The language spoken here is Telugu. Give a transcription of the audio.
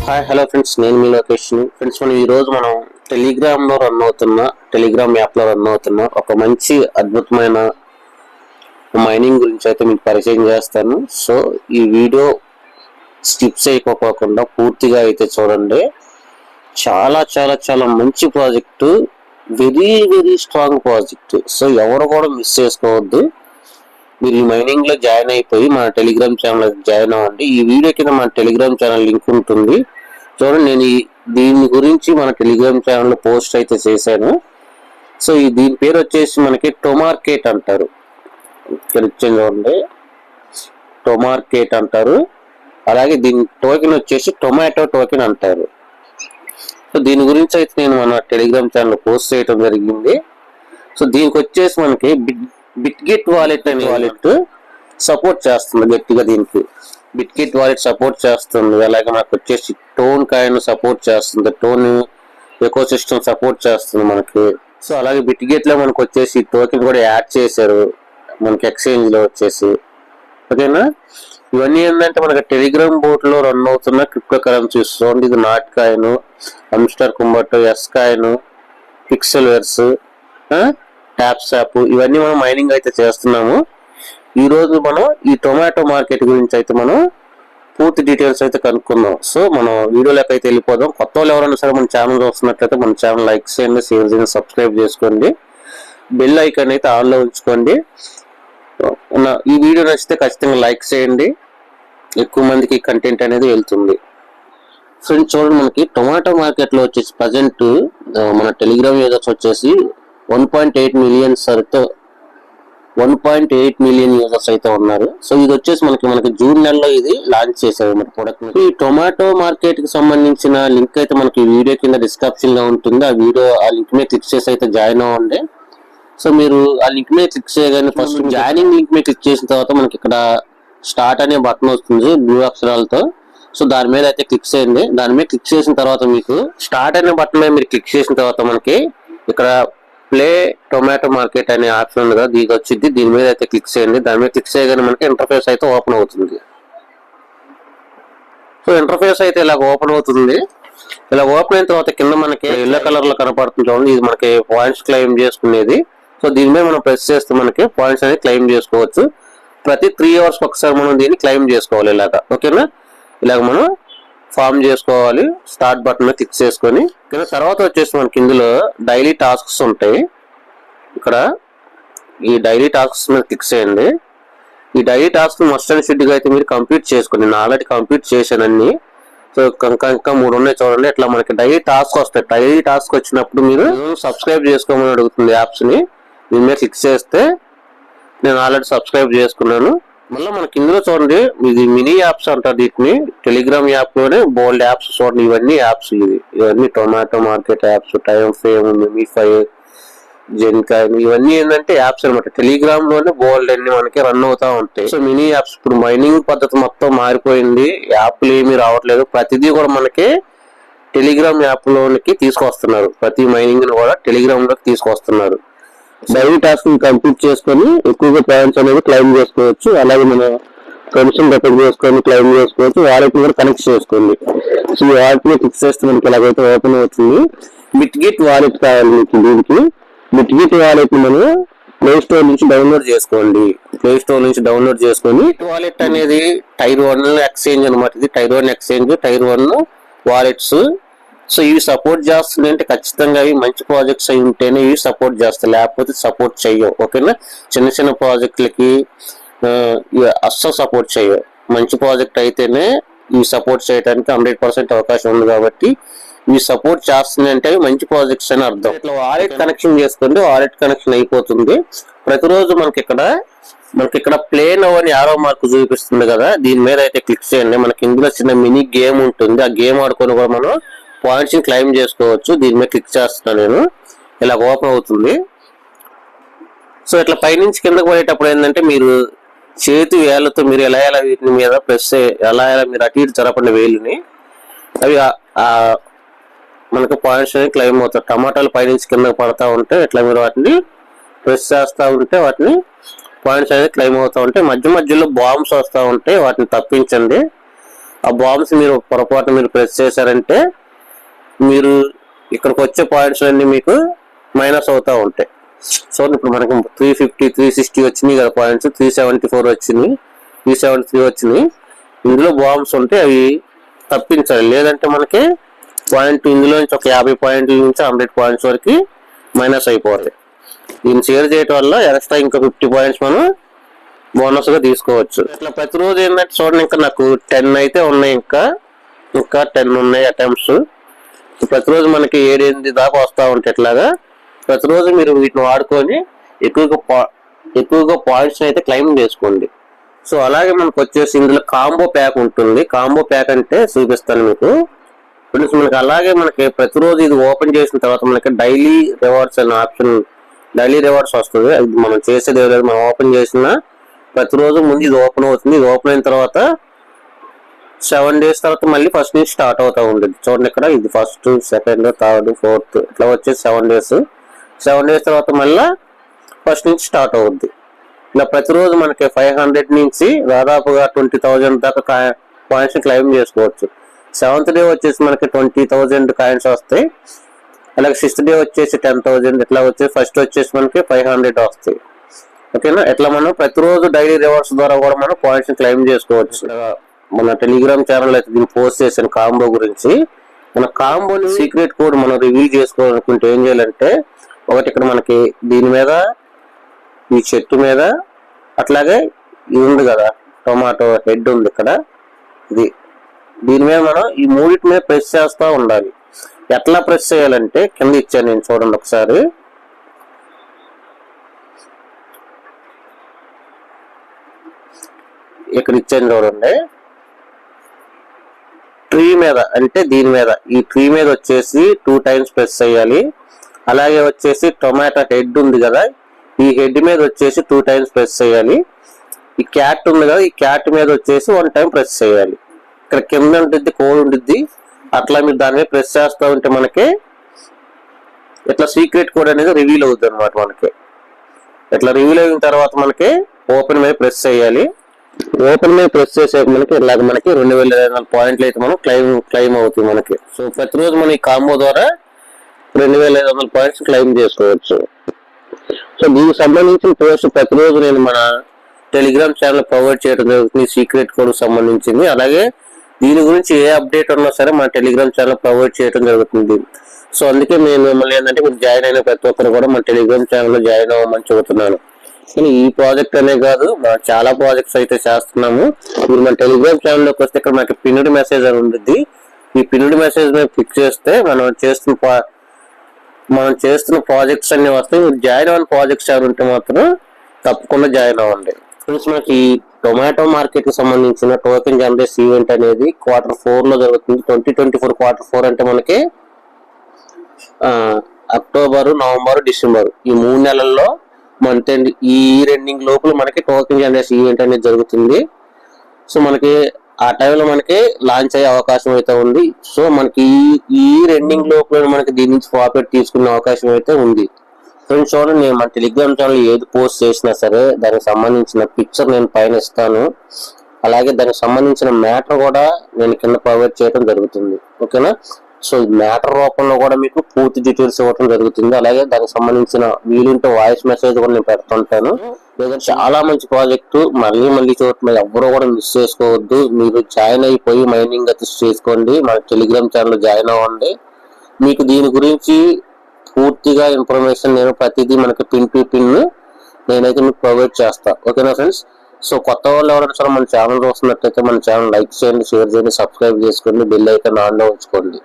హాయ్ హలో ఫ్రెండ్స్, నేను మీ లొకేషన్. ఫ్రెండ్స్, మనం ఈరోజు టెలిగ్రామ్ యాప్ లో రన్ అవుతున్న ఒక మంచి అద్భుతమైన మైనింగ్ గురించి అయితే మీకు పరిచయం చేస్తాను. సో ఈ వీడియో స్కిప్ చేయకపోకుండా పూర్తిగా అయితే చూడండి. చాలా చాలా చాలా మంచి project, very very strong project. So ఎవరు కూడా మిస్ చేసుకోవద్దు. మీరు ఈ మైనింగ్ లో జాయిన్ అయిపోయి మన టెలిగ్రామ్ ఛానల్ జాయిన్ అవ్వండి. ఈ వీడియో కింద మన టెలిగ్రామ్ ఛానల్ లింక్ ఉంటుంది, చూడండి. నేను దీని గురించి మన టెలిగ్రామ్ ఛానల్ పోస్ట్ అయితే చేశాను. సో దీని పేరు వచ్చేసి మనకి టొమార్కెట్ అంటారు. ఇక్కడ చూడండి, టొమార్కెట్ అంటారు. అలాగే దీని టోకెన్ వచ్చేసి టొమాటో టోకెన్ అంటారు. సో దీని గురించి అయితే నేను మన టెలిగ్రామ్ ఛానల్ పోస్ట్ చేయడం జరిగింది. సో దీనికి వచ్చేసి మనకి బిట్గెట్ వాలెట్ అనే వాలెట్ సపోర్ట్ చేస్తుంది గట్టిగా. దీనికి బిట్గెట్ వాలెట్ సపోర్ట్ చేస్తుంది. అలాగే మనకు వచ్చేసి టోన్ కాయిన్ సపోర్ట్ చేస్తుంది, టోన్ ఎకో సిస్టమ్ సపోర్ట్ చేస్తుంది మనకి. సో అలాగే బిట్గెట్ లో మనకు వచ్చేసి టోకెన్ కూడా యాడ్ చేశారు మనకి ఎక్స్చేంజ్ లో వచ్చేసి. ఓకేనా, ఇవన్నీ ఏంటంటే మనకి టెలిగ్రామ్ బోట్ లో రన్ అవుతున్న క్రిప్టో కరెన్సీస్. చూడండి, ఇది నాట్ కాయిన్, హమ్స్టర్ కుంబర్టో, ఎస్ కాయిన్, పిక్సెల్వర్స్, ట్యాప్సాప్, ఇవన్నీ మనం మైనింగ్ అయితే చేస్తున్నాము. ఈ రోజు మనం ఈ టొమాటో మార్కెట్ గురించి అయితే మనం పూర్తి డీటెయిల్స్ అయితే కనుక్కుందాం. సో మనం వీడియోలోకి అయితే వెళ్ళిపోదాం. కొత్త వాళ్ళు ఎవరైనా సరే మన ఛానల్ చూస్తున్నట్లయితే మన ఛానల్ లైక్ చేయండి, షేర్ చేయండి, సబ్స్క్రైబ్ చేసుకోండి, బెల్ ఐకాన్ అయితే ఆన్లో ఉంచుకోండి. ఈ వీడియో నచ్చితే ఖచ్చితంగా లైక్ చేయండి, ఎక్కువ మందికి కంటెంట్ అనేది వెళ్తుంది. ఫ్రెండ్స్ చూడండి, మనకి టొమాటో మార్కెట్ లో వచ్చేసి ప్రజెంట్ మన టెలిగ్రామ్ యూజర్స్ వచ్చేసి 1.8 మిలియన్ సరితో 1.8 మిలియన్ యూజర్స్ అయితే ఉన్నారు. సో ఇది వచ్చేసి మనకి జూన్ నెలలో ఇది లాంచ్ చేశారు మన ప్రొడక్ట్. ఈ టొమాటో మార్కెట్ కి సంబంధించిన లింక్ అయితే మనకి వీడియో కింద డిస్క్రిప్షన్ లో ఉంటుంది. ఆ లింక్ మీద క్లిక్ చేసి అయితే జాయిన్ అవ్వండి. సో మీరు ఆ లింక్ మీద క్లిక్ చేయగానే ఫస్ట్ జాయినింగ్ లింక్ మీద క్లిక్ చేసిన తర్వాత మనకి ఇక్కడ స్టార్ట్ అనే బటన్ వస్తుంది బ్లూ అక్షరాలతో. సో దాని మీద అయితే క్లిక్ చేయండి. దాని మీద క్లిక్ చేసిన తర్వాత మీకు స్టార్ట్ అనే బటన్ మీద మీరు క్లిక్ చేసిన తర్వాత మనకి ఇక్కడ ప్లే టొమాటో మార్కెట్ అనే ఆప్షన్ ఉంది కదా, దీనికి వచ్చింది. దీని మీద అయితే క్లిక్ చేయండి. దాని మీద క్లిక్ చేయగానే మనకి ఇంటర్ఫేస్ అయితే ఓపెన్ అవుతుంది. సో ఇంటర్ఫేస్ అయితే ఇలా ఓపెన్ అవుతుంది. ఇలా ఓపెన్ అయిన తర్వాత కింద మనకి ఎల్లో కలర్ లో కనపడుతుంది చూడండి, ఇది మనకి పాయింట్స్ క్లెయిమ్ చేసుకునేది. సో దీని మీద మనం ప్రెస్ చేస్తే మనకి పాయింట్స్ అనేది క్లెయిమ్ చేసుకోవచ్చు. ప్రతి 3 hours ఒకసారి మనం దీన్ని క్లెయిమ్ చేసుకోవాలి ఇలాగా. ఓకేనా, ఇలాగ మనం ఫామ్ చేసుకోవాలి. స్టార్ట్ బటన్ మీద క్లిక్ చేసుకొని తర్వాత వచ్చేసి మనకి ఇందులో డైలీ టాస్క్స్ ఉంటాయి. ఇక్కడ ఈ డైలీ టాస్క్స్ మీద క్లిక్ చేయండి. ఈ daily task must and should గా అయితే మీరు కంప్లీట్ చేసుకోండి. నేను ఆల్రెడీ కంప్లీట్ చేశాను అన్ని. సో ఇంకా 3 ఉన్నాయి చూడండి. ఇట్లా మనకి డైలీ టాస్క్ వస్తాయి. డైలీ టాస్క్ వచ్చినప్పుడు మీరు సబ్స్క్రైబ్ చేసుకోమని అడుగుతుంది యాప్స్ ని. దీని మీద క్లిక్ చేస్తే నేను ఆల్రెడీ సబ్స్క్రైబ్ చేసుకున్నాను. మళ్ళీ మనకి ఇందులో చూడండి, ఇది మినీ యాప్స్ అంటారు వీటిని. టెలిగ్రామ్ యాప్ లోనే బోల్డ్ యాప్స్ చూడండి, ఇవన్నీ యాప్స్. ఇవన్నీ Tomato Market apps, Time Fame, Mimify, Zencoin, ఇవన్నీ ఏంటంటే యాప్స్ అనమాట. టెలిగ్రామ్ లోనే బోల్డ్ అన్ని మనకి రన్ అవుతా ఉంటాయి. So mini apps. ఇప్పుడు మైనింగ్ పద్ధతి మొత్తం మారిపోయింది, యాప్లు ఏమీ రావట్లేదు. ప్రతిదీ కూడా మనకి టెలిగ్రామ్ యాప్ లోనికి తీసుకొస్తున్నారు. ప్రతి మైనింగ్ ని కూడా టెలిగ్రామ్ లోకి తీసుకొస్తున్నారు. డైలీ టాస్క్ కంప్లీట్ చేసుకొని ఎక్కువగా పాయింట్స్ అనేది క్లెయిమ్ చేసుకోవచ్చు. అలాగే మన కమిషన్ రికార్డ్ చేసుకొని క్లెయిమ్ చేసుకోవచ్చు. వాలెట్ కూడా కనెక్ట్ చేసుకోండి. సో ఈ వాలెట్ ని క్లిక్ చేస్తే మనకి ఇలాగైతే ఓపెన్ అవుతుంది. బిట్గెట్ వాలెట్ కావాలి మీకు. దీనికి బిట్గెట్ వాలెట్ ని మనం ప్లే స్టోర్ నుంచి డౌన్లోడ్ చేసుకోండి. ప్లే స్టోర్ నుంచి డౌన్లోడ్ చేసుకొని వాలెట్ అనేది టైర్ 1 ఎక్స్చేంజ్ అనమాట. ఇది tier 1 exchange, tier 1 wallets. So ఇవి సపోర్ట్ చేస్తుంది అంటే ఖచ్చితంగా ఇవి మంచి ప్రాజెక్ట్స్ అయి ఉంటేనే ఇవి సపోర్ట్ చేస్తాయి, లేకపోతే సపోర్ట్ చేయవు. ఓకేనా, చిన్న చిన్న ప్రాజెక్టులకి అస్సలు సపోర్ట్ చేయవు. మంచి ప్రాజెక్ట్ అయితేనే ఇవి సపోర్ట్ చేయడానికి 100% అవకాశం ఉంది. కాబట్టి ఇవి సపోర్ట్ చేస్తుంది అంటే మంచి ప్రాజెక్ట్స్ అని అర్థం. ఇట్లా వాలెట్ కనెక్షన్ చేసుకోండి. వాలెట్ కనెక్షన్ అయిపోతుంది. ప్రతిరోజు మనకి ఇక్కడ ప్లే నౌ అని యారో మార్క్ చూపిస్తుంది కదా, దీని మీద అయితే క్లిక్ చేయండి. మనకి ఇందులో చిన్న మినీ గేమ్ ఉంటుంది. ఆ గేమ్ ఆడుకొని కూడా మనం పాయింట్స్ ని క్లెయిమ్ చేసుకోవచ్చు. దీని మీద క్లిక్ చేస్తున్నాను నేను. ఇలా ఓపెన్ అవుతుంది. సో ఇట్లా పైనుంచి కిందకు పడేటప్పుడు ఏంటంటే మీరు చేతి వేళ్ళతో మీరు ఎలా వీటిని మీద ప్రెస్ ఎలా మీరు అటు ఇటు జరపండి వేలుని, అవి మనకు పాయింట్స్ అనేది క్లెయిమ్ అవుతాయి. టమాటాలు పైనుంచి కిందకు పడతా ఉంటే ఇట్లా మీరు వాటిని ప్రెస్ చేస్తూ ఉంటే వాటిని పాయింట్స్ అనేది క్లెయిమ్ అవుతూ ఉంటాయి. మధ్య మధ్యలో బాంబ్స్ వస్తూ ఉంటాయి, వాటిని తప్పించండి. ఆ బాంబ్స్ మీరు పొరపాటు మీరు ప్రెస్ చేశారంటే మీరు ఇక్కడికి వచ్చే పాయింట్స్ అన్ని మీకు మైనస్ అవుతూ ఉంటాయి. సో ఇప్పుడు మనకి 350 360 వచ్చినాయి కదా పాయింట్స్, 374 వచ్చినాయి, 373 వచ్చినాయి. ఇందులో బాంబ్స్ ఉంటే అవి తప్పించాలి, లేదంటే మనకి పాయింట్ ఇందులో నుంచి ఒక 50 పాయింట్ల నుంచి 100 పాయింట్స్ వరకు మైనస్ అయిపోతుంది. దీన్ని షేర్ చేయడం వల్ల ఎక్స్ట్రా ఇంకా 50 పాయింట్స్ మనం బోనస్ గా తీసుకోవచ్చు. ఇట్లా ప్రతిరోజు ఏంటంటే చూడండి, ఇంకా నాకు 10 అయితే ఉన్నాయి, ఇంకా 10 ఉన్నాయి అటెంప్ట్స్. ప్రతిరోజు మనకి 7-8 దాకా వస్తూ ఉంటాయి. ఇట్లాగా ప్రతిరోజు మీరు వీటిని వాడుకొని ఎక్కువగా పాయింట్స్ అయితే క్లైమ్ చేసుకోండి. సో అలాగే మనకు వచ్చేసి ఇందులో కాంబో ప్యాక్ ఉంటుంది. కాంబో ప్యాక్ అంటే చూపిస్తాను మీకు ఫ్రెండ్స్. మనకి అలాగే మనకి ప్రతిరోజు ఇది ఓపెన్ చేసిన తర్వాత మనకి డైలీ రివార్డ్స్ అనే ఆప్షన్, డైలీ రివార్డ్స్ వస్తుంది. అది మనం చేసేది ఏదైనా మనం ఓపెన్ చేసిన ప్రతిరోజు ముందు ఇది ఓపెన్ అవుతుంది. ఇది ఓపెన్ అయిన తర్వాత 7 days తర్వాత మళ్ళీ ఫస్ట్ నుంచి స్టార్ట్ అవుతూ ఉంటుంది. చూడండి ఇక్కడ ఇది ఫస్ట్, సెకండ్, థర్డ్, ఫోర్త్ ఇట్లా వచ్చేసి 7 days. 7 days తర్వాత మళ్ళీ ఫస్ట్ నుంచి స్టార్ట్ అవుద్ది. ఇలా ప్రతిరోజు మనకి 500 నుంచి దాదాపుగా 20,000 దాకా పాయింట్స్ క్లైమ్ చేసుకోవచ్చు. 7th డే వచ్చేసి మనకి 20,000 కాయిన్స్ వస్తాయి. అలాగే 6th డే వచ్చేసి 10,000 ఇట్లా వచ్చేసి ఫస్ట్ వచ్చేసి మనకి 500 వస్తాయి. ఓకేనా? ఇట్లా మనం ప్రతిరోజు డైలీ రివార్డ్స్ ద్వారా కూడా మనం పాయింట్స్ క్లైమ్ చేసుకోవచ్చు. మన టెలిగ్రామ్ ఛానల్ అయితే దీన్ని పోస్ట్ చేసిన కాంబో గురించి. మన కాంబోని సీక్రెట్ కోడ్ మనం రివీల్ చేసుకోవాలనుకుంటే ఏం చేయాలంటే, ఒకటి ఇక్కడ మనకి దీని మీద, ఈ చెట్టు మీద, అట్లాగే ఇది ఉంది కదా టొమాటో హెడ్ ఉంది ఇక్కడ, దీని మీద మనం ఈ మూడింటి మీద ప్రెస్ చేస్తూ ఉండాలి. ఎట్లా ప్రెస్ చేయాలంటే కింద ఇచ్చాను నేను, చూడండి ఒకసారి. ఇక్కడ ఇచ్చాను చూడండి, ట్రీ మీద అంటే దీని మీద, ఈ ట్రీ మీద వచ్చేసి 2 times ప్రెస్ చేయాలి. అలాగే వచ్చేసి టొమాటో హెడ్ ఉంది కదా, ఈ హెడ్ మీద వచ్చేసి 2 times ప్రెస్ చేయాలి. ఈ క్యాట్ ఉంది కదా, ఈ క్యాట్ మీద వచ్చేసి 1 time ప్రెస్ చేయాలి. ఇక్కడ కింద ఉంటుంది కోడ్ ఉంటుంది, అట్లా మీరు దాని మీద ప్రెస్ చేస్తూ ఉంటే మనకి ఇట్లా సీక్రెట్ కోడ్ అనేది రివీల్ అవుతుంది అనమాట. మనకి ఇట్లా రివీల్ అయిన తర్వాత మనకి ఓపెన్ మీద ప్రెస్ చేయాలి. ఓపెన్ మీద ప్రెస్ చేసే మనకి ఇలాగ మనకి 2,500 పాయింట్లు అయితే మనం క్లైమ్ అవుతుంది మనకి. సో ప్రతిరోజు మనం ఈ కాంబో ద్వారా 2,500 పాయింట్స్ క్లైమ్ చేసుకోవచ్చు. సో దీనికి సంబంధించిన పోస్ట్ ప్రతిరోజు నేను మన టెలిగ్రామ్ ఛానల్ ప్రొవైడ్ చేయడం జరుగుతుంది, సీక్రెట్ కోడ్ సంబంధించింది. అలాగే దీని గురించి ఏ అప్డేట్ ఉన్నా సరే మన టెలిగ్రామ్ ఛానల్ ప్రొవైడ్ చేయడం జరుగుతుంది. సో అందుకే నేను మిమ్మల్ని ఏంటంటే మీరు జాయిన్ అయిన ప్రతి ఒక్కరు కూడా మన టెలిగ్రామ్ ఛానల్లో జాయిన్ అవ్వమని చెబుతున్నాను. కానీ ఈ ప్రాజెక్ట్ అనే కాదు, మనం చాలా ప్రాజెక్ట్స్ అయితే చేస్తున్నాము. మీరు మన టెలిగ్రామ్ ఛానల్లోకి వస్తే ఇక్కడ మనకి పిన్డ్ మెసేజ్ అని ఉంటుంది. ఈ పిన్డ్ మెసేజ్ మీద క్లిక్ చేస్తే మనం చేస్తున్న ప్రాజెక్ట్స్ అన్ని వస్తాయి. మీరు జాయిన్ అవ్వని ప్రాజెక్ట్స్ ఎవరు ఉంటే మాత్రం తప్పకుండా జాయిన్ అవ్వండి. ఫ్రెండ్స్, మనకి టొమాటో మార్కెట్ కి సంబంధించిన టోకెన్ జనరేషన్ ఈవెంట్ అనేది Q4 లో జరుగుతుంది. 2024 Q4 అంటే మనకి అక్టోబర్, నవంబర్, డిసెంబర్ ఈ 3 నెలల్లో మంత్ ఎండ్ ఈ ఎండింగ్ లోపల మనకి టోకెన్ జనరేషన్ ఈవెంట్ అనేది జరుగుతుంది. సో మనకి ఆ టైంలో మనకి లాంచ్ అయ్యే అవకాశం అయితే ఉంది. సో మనకి ఈ ఎండింగ్ లోపల మనకి దీని నుంచి ప్రాఫిట్ తీసుకునే అవకాశం అయితే ఉంది. ఫ్రెండ్స్ చూడండి, నేను మన టెలిగ్రామ్ ఛానల్ ఏది పోస్ట్ చేసినా సరే దానికి సంబంధించిన పిక్చర్ నేను పైన ఇస్తాను. అలాగే దానికి సంబంధించిన మ్యాటర్ కూడా నేను కింద ప్రొవైడ్ చేయడం జరుగుతుంది. ఓకేనా? సో మ్యాటర్ రూపంలో కూడా మీకు పూర్తి డీటెయిల్స్ ఇవ్వడం జరుగుతుంది. అలాగే దానికి సంబంధించిన వీలుంటే వాయిస్ మెసేజ్ కూడా నేను పెడుతుంటాను. లేదంటే చాలా మంచి ప్రాజెక్టు, మళ్ళీ చూడటం ఎవరు కూడా మిస్ చేసుకోవద్దు. మీరు జాయిన్ అయిపోయి మైనింగ్ అయితే చేసుకోండి, మన టెలిగ్రామ్ ఛానల్ జాయిన్ అవ్వండి. మీకు దీని గురించి పూర్తిగా ఇన్ఫర్మేషన్ నేను ప్రతిదీ మనకి పిన్ టు పిన్ నేనైతే మీకు ప్రొవైడ్ చేస్తాను. ఓకేనా ఫ్రెండ్స్? సో కొత్త వాళ్ళు ఎవరైనా సరే మన ఛానల్ చూస్తున్నట్లయితే మన ఛానల్ లైక్ చేయండి, షేర్ చేయండి, సబ్స్క్రైబ్ చేసుకోండి, బెల్ ఐకాన్ ఆన్లో ఉంచుకోండి.